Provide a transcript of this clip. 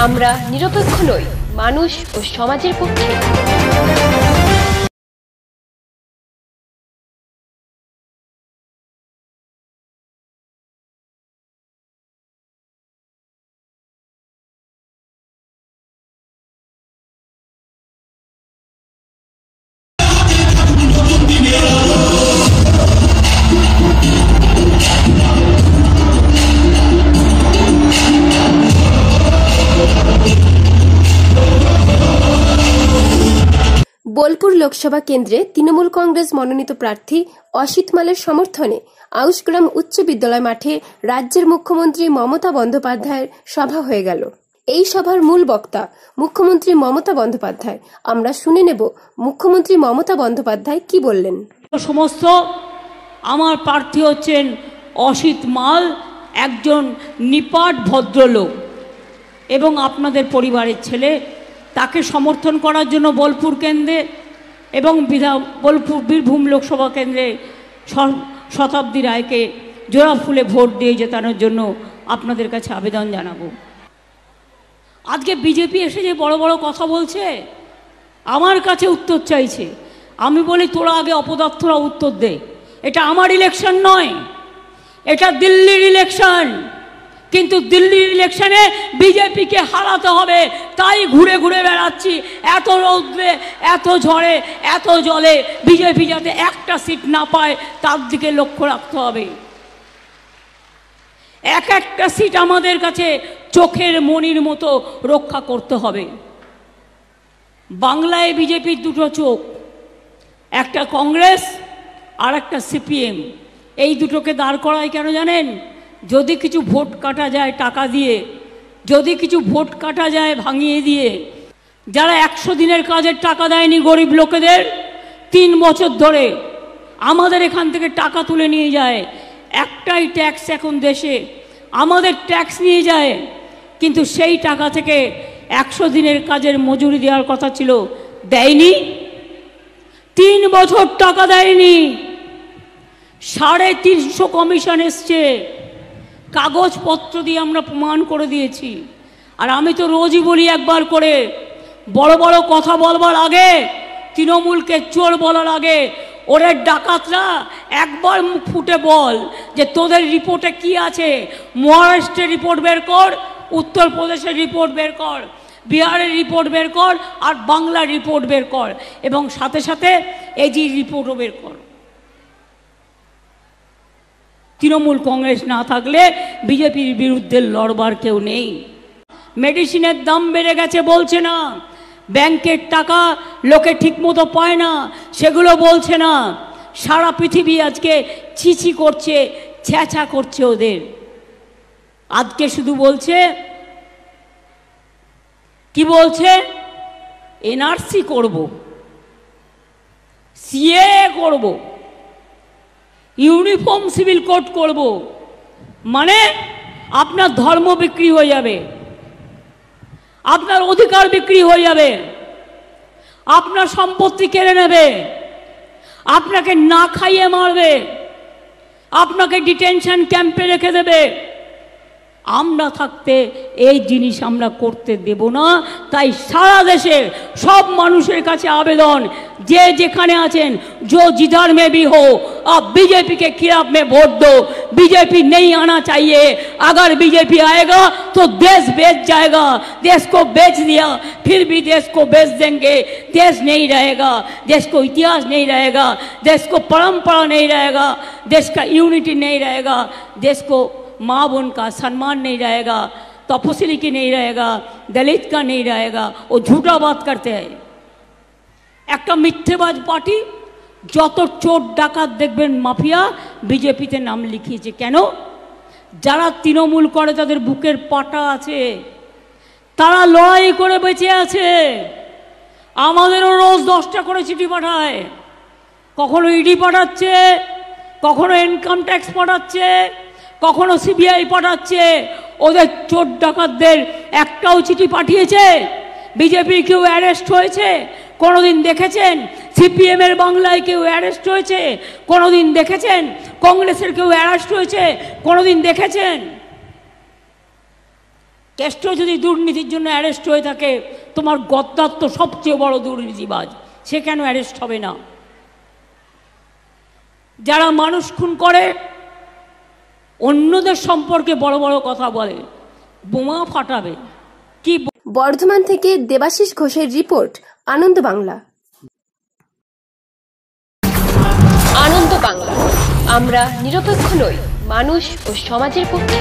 আমরা নিরপেক্ষ নই, মানুষ ও সমাজের পক্ষে। বোলপুর লোকসভা কেন্দ্রে তৃণমূল কংগ্রেস মনোনীত প্রার্থী অসিত মালের সমর্থনে আউশগ্রাম উচ্চ বিদ্যালয় মাঠে রাজ্যের মুখ্যমন্ত্রী মমতা বন্দ্যোপাধ্যায়ের সভা হয়ে গেল। এই সভার মূল বক্তা মুখ্যমন্ত্রী মমতা বন্দ্যোপাধ্যায়। আমরা শুনে নেব মুখ্যমন্ত্রী মমতা বন্দ্যোপাধ্যায় কি বললেন। সমস্ত আমার প্রার্থী হচ্ছেন অসিত মাল, একজন নিপাট ভদ্রলোক এবং আপনাদের পরিবারের ছেলে। তাকে সমর্থন করার জন্য বোলপুর কেন্দ্রে এবং বোলপুর বীরভূম লোকসভা কেন্দ্রে শতাব্দী রায়কে জোড়া ফুলে ভোট দিয়ে জেতানোর জন্য আপনাদের কাছে আবেদন জানাবো। আজকে বিজেপি এসে যে বড় বড় কথা বলছে, আমার কাছে উত্তর চাইছে। আমি বলি তোরা আগে অপদার্থরা উত্তর দে। এটা আমার ইলেকশন নয়, এটা দিল্লির ইলেকশন। কিন্তু দিল্লির ইলেকশনে বিজেপিকে হারাতে হবে, তাই ঘুরে ঘুরে বেড়াচ্ছি। এত রৌদ্রে, এত ঝড়ে, এত জলে বিজেপি যাতে একটা সিট না পায় তার দিকে লক্ষ্য রাখতে হবে। এক একটা সিট আমাদের কাছে চোখের মণির মতো রক্ষা করতে হবে। বাংলায় বিজেপির দুটো চোখ, একটা কংগ্রেস আর একটা সিপিএম। এই দুটোকে দাঁড় করায় কেন জানেন? যদি কিছু ভোট কাটা যায় টাকা দিয়ে, যদি কিছু ভোট কাটা যায় ভাঙিয়ে দিয়ে, যারা 100 দিনের কাজের টাকা দেয়নি গরিব লোকেদের 3 বছর ধরে আমাদের এখান থেকে টাকা তুলে নিয়ে যায়। একটাই ট্যাক্স এখন দেশে, আমাদের ট্যাক্স নিয়ে যায়। কিন্তু সেই টাকা থেকে 100 দিনের কাজের মজুরি দেওয়ার কথা ছিল, দেয়নি। 3 বছর টাকা দেয়নি। 350 কমিশন এসছে, কাগজপত্র দিয়ে আমরা প্রমাণ করে দিয়েছি। আর আমি তো রোজই বলি একবার করে, বড় বড় কথা বলবার আগে, তৃণমূলকে চোর বলার আগে ওদের ডাকাতরা একবার মুখ ফুটে বল যে তোদের রিপোর্টে কি আছে। মহারাষ্ট্রের রিপোর্ট বের কর, উত্তরপ্রদেশের রিপোর্ট বের কর, বিহারের রিপোর্ট বের কর, আর বাংলার রিপোর্ট বের কর, এবং সাথে সাথে এজির রিপোর্টও বের কর। তৃণমূল কংগ্রেস না থাকলে বিজেপির বিরুদ্ধে লড়বার কেউ নেই। মেডিসিনের দাম বেড়ে গেছে বলছে না, ব্যাংকের টাকা লোকে ঠিকমতো পায় না সেগুলো বলছে না। সারা পৃথিবী আজকে ছিছি করছে, ছ্যাঁচা করছে ওদের। আজকে শুধু বলছে, কি বলছে? এনআরসি করব, সিএ করব, ইউনিফর্ম সিভিল কোড করব। মানে আপনার ধর্ম বিক্রি হয়ে যাবে, আপনার অধিকার বিক্রি হয়ে যাবে, আপনার সম্পত্তি কেড়ে নেবে, আপনাকে না খাইয়ে মারবে, আপনাকে ডিটেনশন ক্যাম্পে রেখে দেবে। আমরা থাকতে এই জিনিস আমরা করতে দেব না। তাই সারা দেশের সব মানুষের কাছে আবেদন, যে যেখানে আছেন, जो जिधर में भी हो, आप बीजेपी के खिलाफ में वोट दो। बीजेपी नहीं आना चाहिए। अगर बीजेपी आएगा तो देश बेच जाएगा। देश को बेच दिया, फिर भी देश को बेच देंगे। देश नहीं रहेगा, देश को इतिहास नहीं रहेगा, देश को परंपरा नहीं रहेगा, देश का यूनिटी नहीं रहेगा, देश को माँ बहन का सम्मान नहीं रहेगा, तपस्वी की नहीं रहेगा, दलित का नहीं रहेगा। वो झूठा बात करते हैं। একটা মিথ্যেবাজ পার্টি, যত চোর ডাকাত দেখবেন মাফিয়া বিজেপিতে নাম লিখিয়েছে। কেন? যারা তৃণমূল করে তাদের বুকের পাটা আছে, তারা লড়াই করে বেঁচে আছে। আমাদেরও রোজ 10টা করে চিঠি পাঠায়, কখনো ইডি পাঠাচ্ছে, কখনো ইনকাম ট্যাক্স পাঠাচ্ছে, কখনো সিবিআই পাঠাচ্ছে। ওদের চোর ডাকাতদের একটাও চিঠি পাঠিয়েছে? বিজেপির কেউ অ্যারেস্ট হয়েছে কোনোদিন দেখেছেন? সিপিএমের বাংলায় কেউ অ্যারেস্ট হয়েছে কোনোদিন দেখেছেন? কংগ্রেসের কেউ অ্যারেস্ট হয়েছে কোনোদিন দেখেছেন? কেষ্ট যদি দুর্নীতির জন্য অ্যারেস্ট হয়ে থাকে, তোমার গদ্দার তো সবচেয়ে বড় দুর্নীতিবাজ, সে কেন অ্যারেস্ট হবে না? যারা মানুষ খুন করে, অন্যদের সম্পর্কে বড় বড় কথা বলে, বোমা ফাটাবে কি? বর্ধমান থেকে দেবাশিস ঘোষের রিপোর্ট, আনন্দ বাংলা। আনন্দ বাংলা, আমরা নিরপেক্ষ নই, মানুষ ও সমাজের পক্ষে।